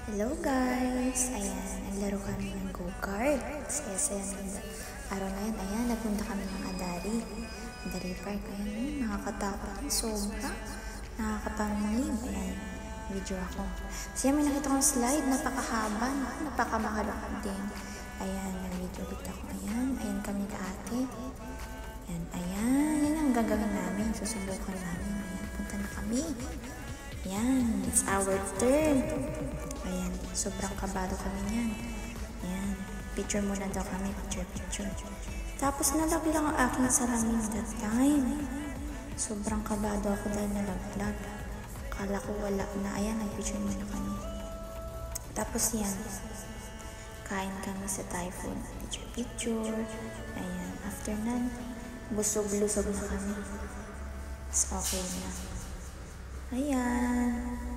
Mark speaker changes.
Speaker 1: Hello guys! Ayan, naglaro kami ng go-kart. Saya-saya ng araw na yun. Ayan, nagpunta kami ng Adari. Adari Park. Ayan, nakakatakot. Sobra. Nakakapangingib. Ayan, video ako. Siya may nakita kong slide. Napakahaba. Napakamakalakad din. Ayan, nag-video ulit ako. Ayan kami ka ate. Ayan. Yan ang gagawin namin. Susubukan namin. Ayan, punta na kami. Ayan, it's our turn. Ayan, sobrang kabado kami niyan. Ayan, picture muna daw kami, picture. Tapos nalaglag ang aking salamin that time. Sobrang kabado ako dahil nalaglag. Kala ko wala na. Ayan, nag-picture muna kami. Tapos yan, kain kami sa Thai food. Picture. Ayan, after nan, busog-lusog na kami. It's okay na. Ayan.